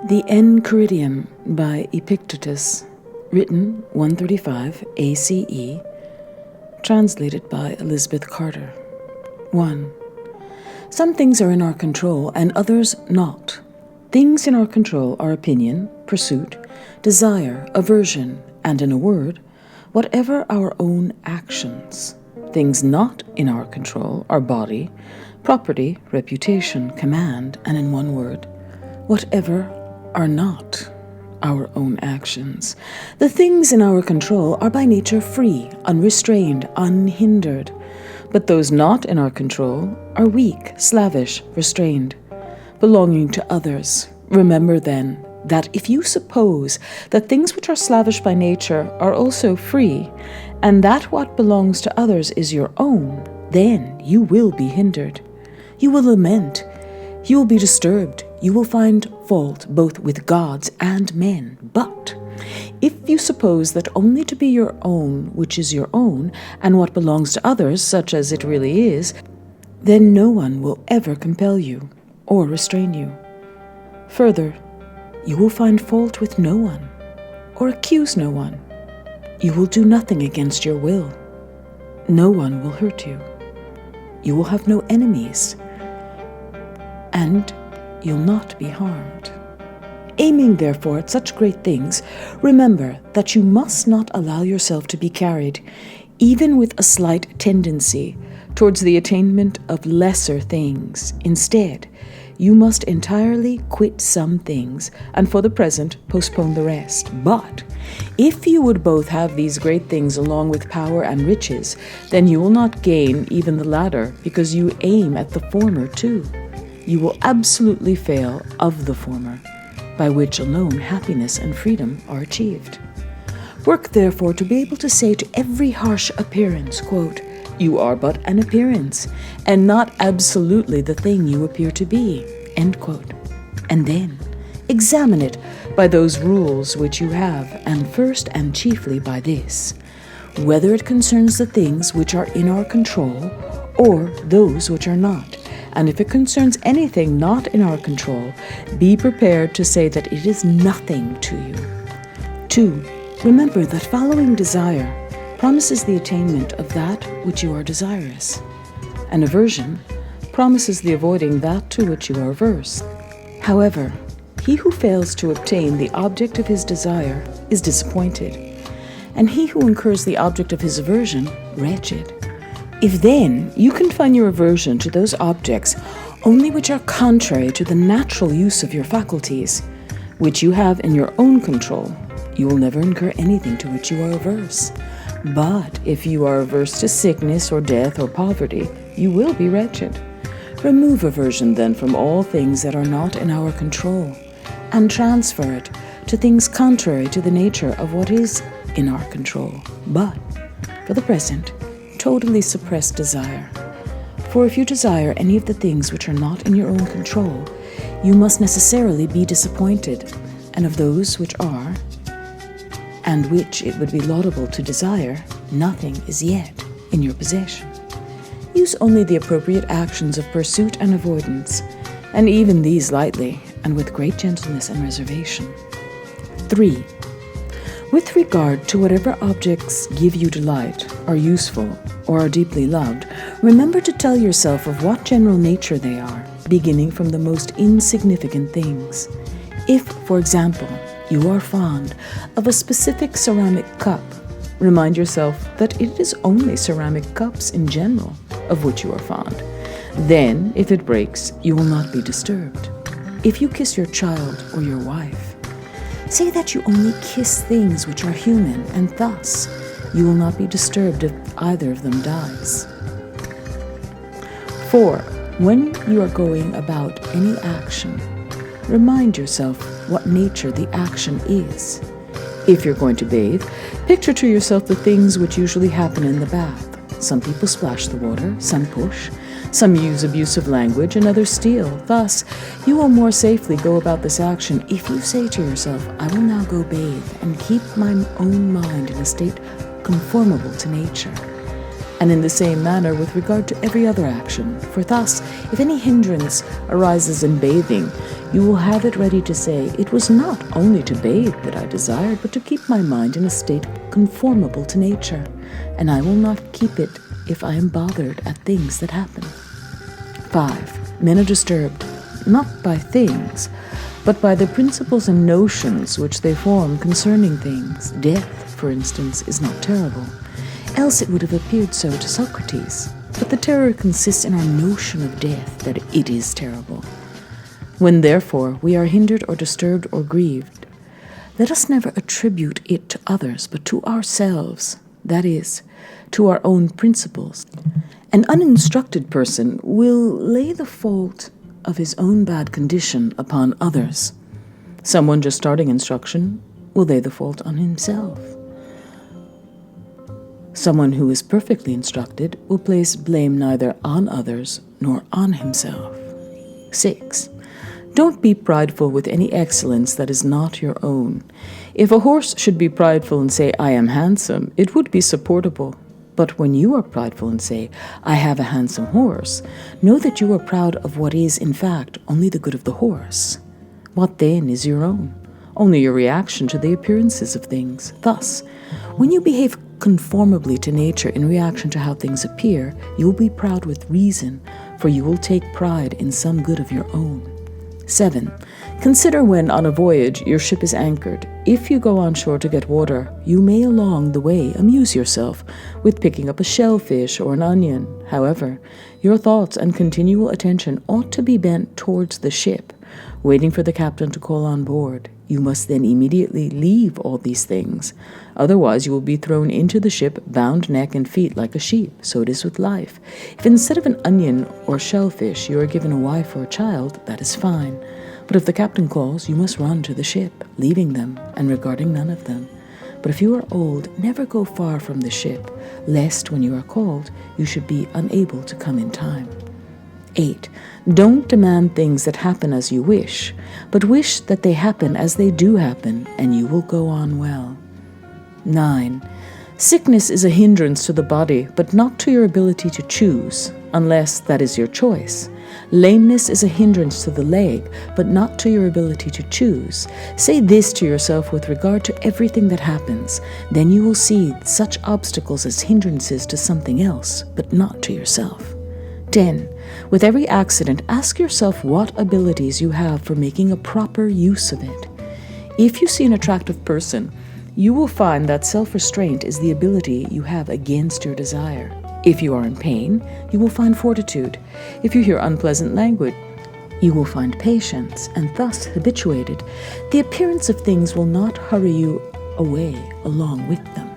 The Enchiridion by Epictetus, written 135 ACE, translated by Elizabeth Carter. 1. Some things are in our control and others not. Things in our control are opinion, pursuit, desire, aversion, and in a word, whatever our own actions. Things not in our control are body, property, reputation, command, and in one word, whatever are not our own actions. The things in our control are by nature free, unrestrained, unhindered. But those not in our control are weak, slavish, restrained, belonging to others. Remember then that if you suppose that things which are slavish by nature are also free, and that what belongs to others is your own, then you will be hindered. You will lament. You will be disturbed. You will find fault both with gods and men. But if you suppose that only to be your own which is your own, and what belongs to others such as it really is, then no one will ever compel you or restrain you. Further, you will find fault with no one or accuse no one. You will do nothing against your will. No one will hurt you. You will have no enemies, and you'll not be harmed. Aiming, therefore, at such great things, remember that you must not allow yourself to be carried, even with a slight tendency, towards the attainment of lesser things. Instead, you must entirely quit some things, and for the present postpone the rest. But if you would both have these great things along with power and riches, then you will not gain even the latter, because you aim at the former too. You will absolutely fail of the former, by which alone happiness and freedom are achieved. Work, therefore, to be able to say to every harsh appearance, quote, "You are but an appearance, and not absolutely the thing you appear to be," end quote. And then examine it by those rules which you have, and first and chiefly by this, whether it concerns the things which are in our control or those which are not. And if it concerns anything not in our control, be prepared to say that it is nothing to you. 2. Remember that following desire promises the attainment of that which you are desirous, and aversion promises the avoiding that to which you are averse. However, he who fails to obtain the object of his desire is disappointed, and he who incurs the object of his aversion, wretched. If then you confine your aversion to those objects only which are contrary to the natural use of your faculties, which you have in your own control, you will never incur anything to which you are averse. But if you are averse to sickness or death or poverty, you will be wretched. Remove aversion then from all things that are not in our control, and transfer it to things contrary to the nature of what is in our control. But, for the present, totally suppress desire. For if you desire any of the things which are not in your own control, you must necessarily be disappointed, and of those which are, and which it would be laudable to desire, nothing is yet in your possession. Use only the appropriate actions of pursuit and avoidance, and even these lightly, and with great gentleness and reservation. 3. With regard to whatever objects give you delight, are useful, or are deeply loved, remember to tell yourself of what general nature they are, beginning from the most insignificant things. If, for example, you are fond of a specific ceramic cup, remind yourself that it is only ceramic cups in general of which you are fond. Then, if it breaks, you will not be disturbed. If you kiss your child or your wife, say that you only kiss things which are human, and thus you will not be disturbed if either of them dies. 4. When you are going about any action, remind yourself what nature the action is. If you're going to bathe, picture to yourself the things which usually happen in the bath. Some people splash the water, some push, some use abusive language, and others steal. Thus, you will more safely go about this action if you say to yourself, "I will now go bathe and keep my own mind in a state conformable to nature." and in the same manner with regard to every other action. For thus, if any hindrance arises in bathing, you will have it ready to say, "It was not only to bathe that I desired, but to keep my mind in a state conformable to nature, and I will not keep it if I am bothered at things that happen." 5. Men are disturbed, not by things, but by the principles and notions which they form concerning things. Death, for instance, is not terrible, else it would have appeared so to Socrates. But the terror consists in our notion of death, that it is terrible. When, therefore, we are hindered or disturbed or grieved, let us never attribute it to others, but to ourselves, that is, to our own principles. An uninstructed person will lay the fault of his own bad condition upon others. Someone just starting instruction will lay the fault on himself. Someone who is perfectly instructed will place blame neither on others nor on himself. 6. Don't be prideful with any excellence that is not your own. If a horse should be prideful and say, "I am handsome," it would be supportable. But when you are prideful and say, "I have a handsome horse," know that you are proud of what is, in fact, only the good of the horse. What then is your own? Only your reaction to the appearances of things. Thus, when you behave conformably to nature in reaction to how things appear, you will be proud with reason, for you will take pride in some good of your own. 7. Consider when, on a voyage, your ship is anchored. If you go on shore to get water, you may along the way amuse yourself with picking up a shellfish or an onion. However, your thoughts and continual attention ought to be bent towards the ship, waiting for the captain to call on board. You must then immediately leave all these things. Otherwise, you will be thrown into the ship, bound neck and feet like a sheep. So it is with life. If instead of an onion or shellfish you are given a wife or a child, that is fine. But if the captain calls, you must run to the ship, leaving them and regarding none of them. But if you are old, never go far from the ship, lest when you are called, you should be unable to come in time. 8. Don't demand things that happen as you wish, but wish that they happen as they do happen, and you will go on well. 9. Sickness is a hindrance to the body, but not to your ability to choose, unless that is your choice. Lameness is a hindrance to the leg, but not to your ability to choose. Say this to yourself with regard to everything that happens. Then you will see such obstacles as hindrances to something else, but not to yourself. 10. With every accident, ask yourself what abilities you have for making a proper use of it. If you see an attractive person, you will find that self-restraint is the ability you have against your desire. If you are in pain, you will find fortitude. If you hear unpleasant language, you will find patience, and thus habituated, the appearance of things will not hurry you away along with them.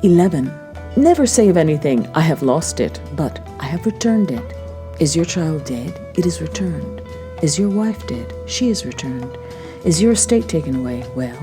11. Never say of anything, "I have lost it," but "I have returned it." Is your child dead? It is returned. Is your wife dead? She is returned. Is your estate taken away? Well,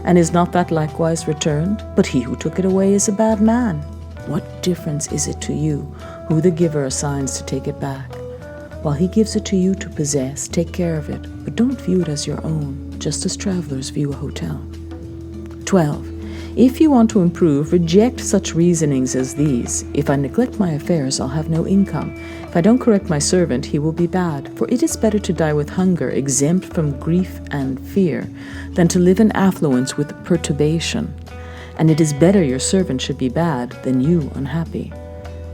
and is not that likewise returned? But he who took it away is a bad man. What difference is it to you who the giver assigns to take it back? While he gives it to you to possess, take care of it, but don't view it as your own, just as travelers view a hotel. 12. If you want to improve, reject such reasonings as these. If I neglect my affairs, I'll have no income. If I don't correct my servant, he will be bad. For it is better to die with hunger, exempt from grief and fear, than to live in affluence with perturbation. And it is better your servant should be bad than you unhappy.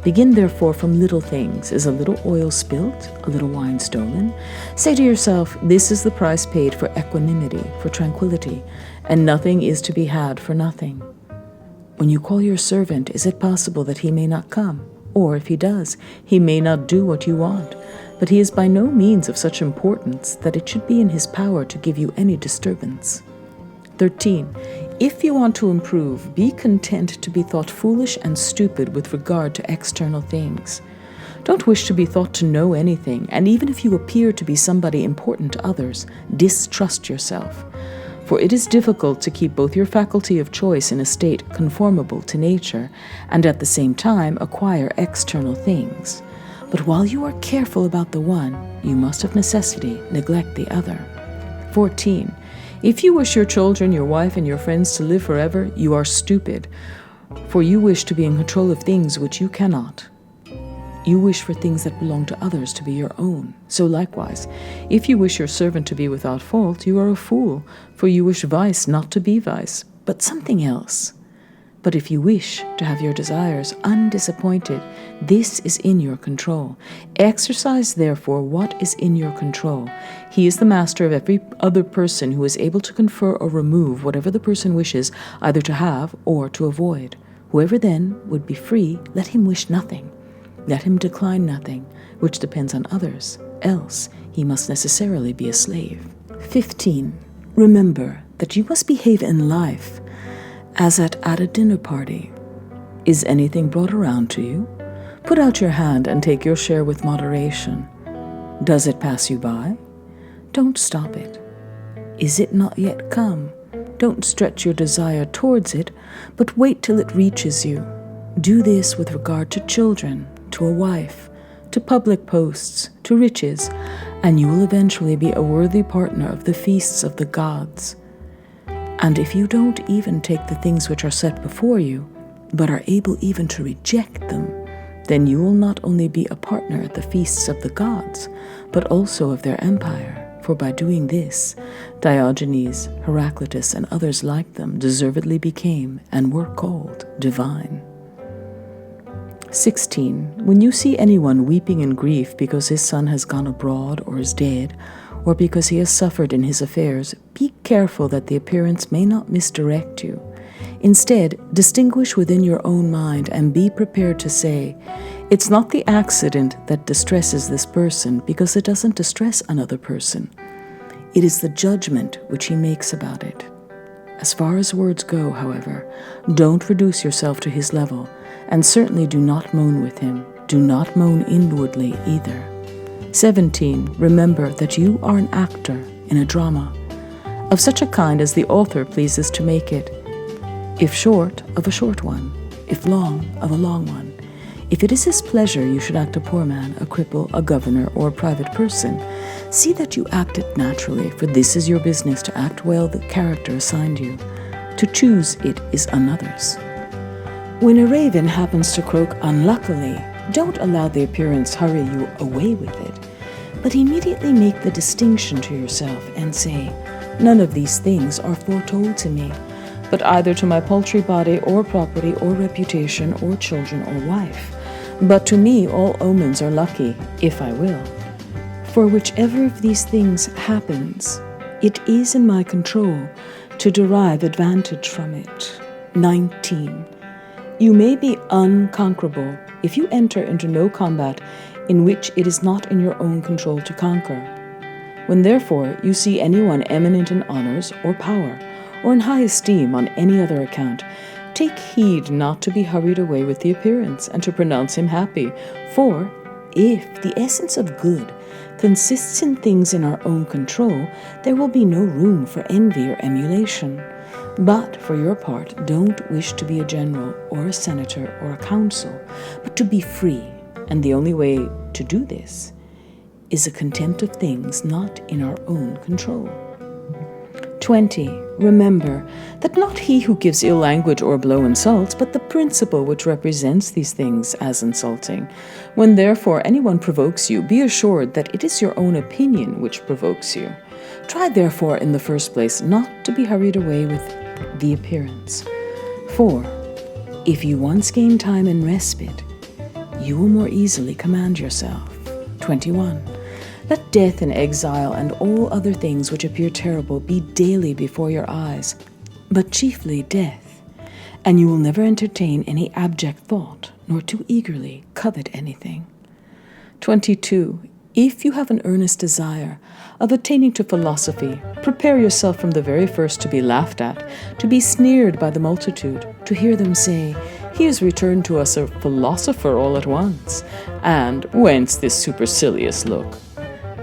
Begin therefore from little things. Is a little oil spilt? A little wine stolen? Say to yourself, this is the price paid for equanimity, for tranquility, and nothing is to be had for nothing. When you call your servant, is it possible that he may not come? Or if he does, he may not do what you want, but he is by no means of such importance that it should be in his power to give you any disturbance. 13. If you want to improve, be content to be thought foolish and stupid with regard to external things. Don't wish to be thought to know anything, and even if you appear to be somebody important to others, distrust yourself. For it is difficult to keep both your faculty of choice in a state conformable to nature, and at the same time acquire external things. But while you are careful about the one, you must of necessity neglect the other. 14. If you wish your children, your wife, and your friends to live forever, you are stupid. For you wish to be in control of things which you cannot. You wish for things that belong to others to be your own. So likewise, if you wish your servant to be without fault, you are a fool, for you wish vice not to be vice, but something else. But if you wish to have your desires undisappointed, this is in your control. Exercise, therefore, what is in your control. He is the master of every other person who is able to confer or remove whatever the person wishes either to have or to avoid. Whoever then would be free, let him wish nothing. Let him decline nothing, which depends on others, else he must necessarily be a slave. 15. Remember that you must behave in life as at a dinner party. Is anything brought around to you? Put out your hand and take your share with moderation. Does it pass you by? Don't stop it. Is it not yet come? Don't stretch your desire towards it, but wait till it reaches you. Do this with regard to children, to a wife, to public posts, to riches, and you will eventually be a worthy partner of the feasts of the gods. And if you don't even take the things which are set before you, but are able even to reject them, then you will not only be a partner at the feasts of the gods, but also of their empire. For by doing this, Diogenes, Heraclitus, and others like them deservedly became and were called divine. 16. When you see anyone weeping in grief because his son has gone abroad or is dead, or because he has suffered in his affairs, be careful that the appearance may not misdirect you. Instead, distinguish within your own mind and be prepared to say, it's not the accident that distresses this person because it doesn't distress another person. It is the judgment which he makes about it. As far as words go, however, don't reduce yourself to his level, and certainly do not moan with him. Do not moan inwardly either. 17. Remember that you are an actor in a drama, of such a kind as the author pleases to make it. If short, of a short one. If long, of a long one. If it is his pleasure you should act a poor man, a cripple, a governor, or a private person, see that you act it naturally, for this is your business, to act well the character assigned you. To choose it is another's. When a raven happens to croak unluckily, don't allow the appearance hurry you away with it, but immediately make the distinction to yourself and say, none of these things are foretold to me, but either to my paltry body or property or reputation or children or wife. But to me all omens are lucky, if I will. For whichever of these things happens, it is in my control to derive advantage from it. 19. You may be unconquerable if you enter into no combat in which it is not in your own control to conquer. When therefore you see anyone eminent in honors or power, or in high esteem on any other account, take heed not to be hurried away with the appearance, and to pronounce him happy. For if the essence of good consists in things in our own control, there will be no room for envy or emulation. But for your part, don't wish to be a general or a senator or a council, but to be free, and the only way to do this is a contempt of things not in our own control. 20. Remember that not he who gives ill language or blow insults, but the principle which represents these things as insulting. When therefore anyone provokes you, be assured that it is your own opinion which provokes you. Try therefore in the first place not to be hurried away with the appearance. For if you once gain time and respite, you will more easily command yourself. 21. Let death and exile and all other things which appear terrible be daily before your eyes, but chiefly death, and you will never entertain any abject thought, nor too eagerly covet anything. 22. If you have an earnest desire of attaining to philosophy, prepare yourself from the very first to be laughed at, to be sneered by the multitude, to hear them say, "He has returned to us a philosopher all at once," and "Whence this supercilious look?"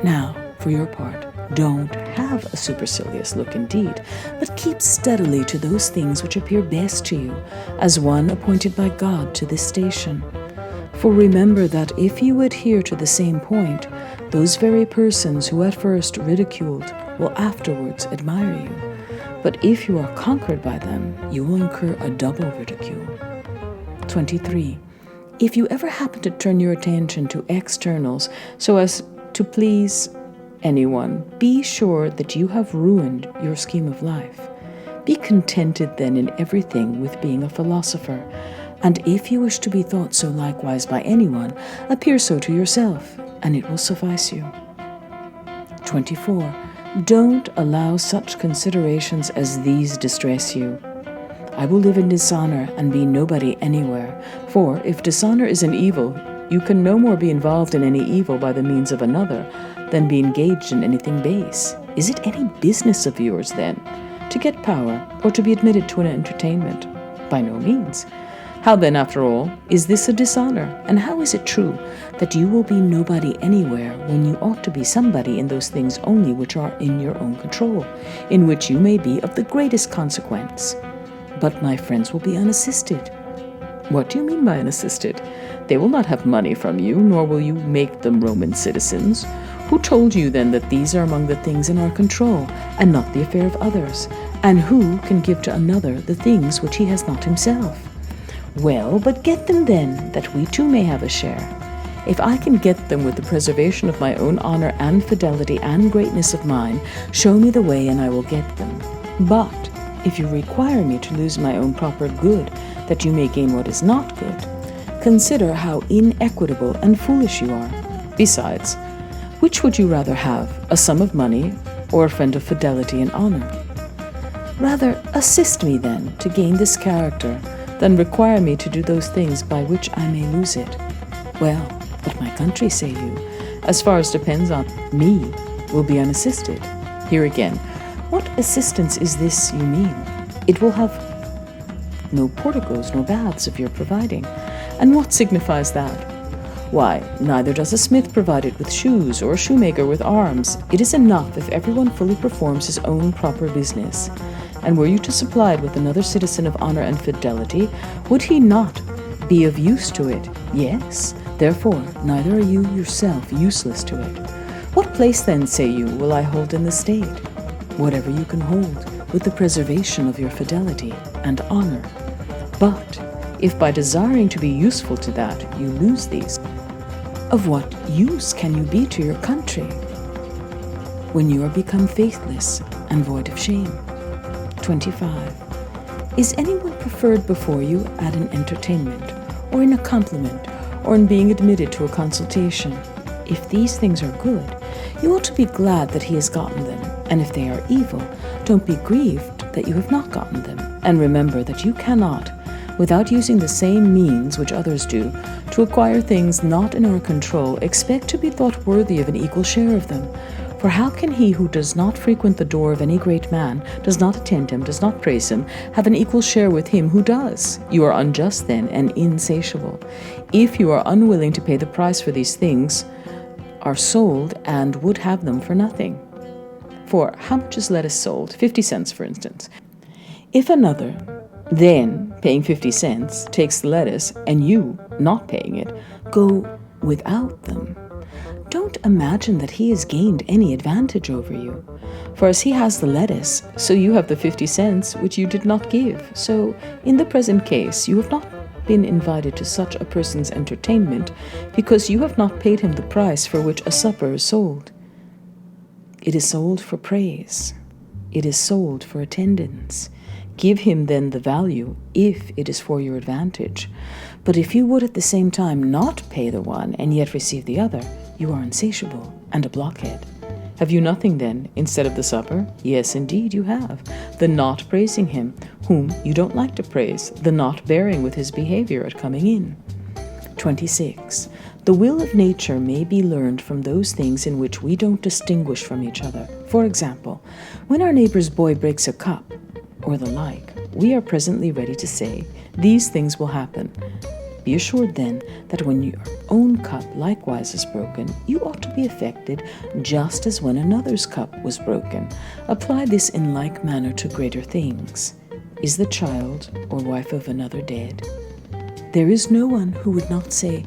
Now, for your part, don't have a supercilious look indeed, but keep steadily to those things which appear best to you, as one appointed by God to this station. For remember that if you adhere to the same point, those very persons who at first ridiculed will afterwards admire you. But if you are conquered by them, you will incur a double ridicule. 23. If you ever happen to turn your attention to externals so as to please anyone, be sure that you have ruined your scheme of life. Be contented then in everything with being a philosopher, and if you wish to be thought so likewise by anyone, appear so to yourself, and it will suffice you. 24. Don't allow such considerations as these distress you. I will live in dishonor and be nobody anywhere, for if dishonor is an evil, you can no more be involved in any evil by the means of another than be engaged in anything base. Is it any business of yours, then, to get power or to be admitted to an entertainment? By no means. How then, after all, is this a dishonor? And how is it true that you will be nobody anywhere when you ought to be somebody in those things only which are in your own control, in which you may be of the greatest consequence? But my friends will be unassisted. What do you mean by unassisted? They will not have money from you, nor will you make them Roman citizens. Who told you then that these are among the things in our control, and not the affair of others? And who can give to another the things which he has not himself? Well, but get them then, that we too may have a share. If I can get them with the preservation of my own honor and fidelity and greatness of mind, show me the way and I will get them. But if you require me to lose my own proper good, that you may gain what is not good, consider how inequitable and foolish you are. Besides, which would you rather have, a sum of money or a friend of fidelity and honor? Rather assist me then to gain this character, than require me to do those things by which I may lose it. Well, but my country, say you, as far as depends on me, will be unassisted. Here again, what assistance is this you mean? It will have no porticos nor baths of your providing. And what signifies that? Why, neither does a smith provide it with shoes, or a shoemaker with arms. It is enough if everyone fully performs his own proper business. And were you to supply it with another citizen of honor and fidelity, would he not be of use to it? Yes, therefore neither are you yourself useless to it. What place then, say you, will I hold in the state? Whatever you can hold, with the preservation of your fidelity and honor. But if by desiring to be useful to that you lose these, of what use can you be to your country when you are become faithless and void of shame? 25. Is anyone preferred before you at an entertainment, or in a compliment, or in being admitted to a consultation? If these things are good, you ought to be glad that he has gotten them, and if they are evil, don't be grieved that you have not gotten them. And remember that you cannot, without using the same means which others do, to acquire things not in our control, expect to be thought worthy of an equal share of them. For how can he who does not frequent the door of any great man, does not attend him, does not praise him, have an equal share with him who does? You are unjust then, and insatiable. If you are unwilling to pay the price for these things, are sold, and would have them for nothing. For how much is lettuce sold? 50 cents, for instance. If another, then paying 50 cents, takes the lettuce, and you, not paying it, go without them, don't imagine that he has gained any advantage over you. For as he has the lettuce, so you have the 50 cents which you did not give. So, in the present case, you have not been invited to such a person's entertainment, because you have not paid him the price for which a supper is sold. It is sold for praise. It is sold for attendance. Give him then the value, if it is for your advantage. But if you would at the same time not pay the one, and yet receive the other, you are insatiable and a blockhead. Have you nothing then, instead of the supper? Yes, indeed you have. The not praising him, whom you don't like to praise, the not bearing with his behavior at coming in. 26. The will of nature may be learned from those things in which we don't distinguish from each other. For example, when our neighbor's boy breaks a cup, or the like, we are presently ready to say, these things will happen. Be assured then that when your own cup likewise is broken, you ought to be affected just as when another's cup was broken. Apply this in like manner to greater things. Is the child or wife of another dead? There is no one who would not say,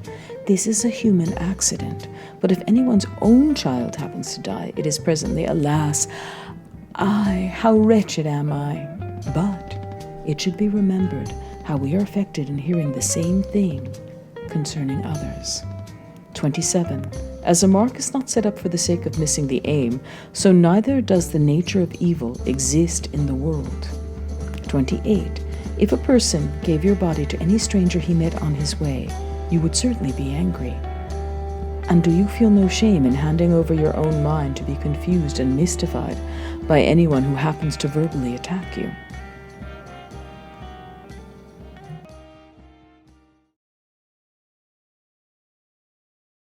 this is a human accident. But if anyone's own child happens to die, it is presently, alas, I, how wretched am I. But it should be remembered how we are affected in hearing the same thing concerning others. 27. As a mark is not set up for the sake of missing the aim, so neither does the nature of evil exist in the world. 28. If a person gave your body to any stranger he met on his way, you would certainly be angry. And do you feel no shame in handing over your own mind to be confused and mystified by anyone who happens to verbally attack you?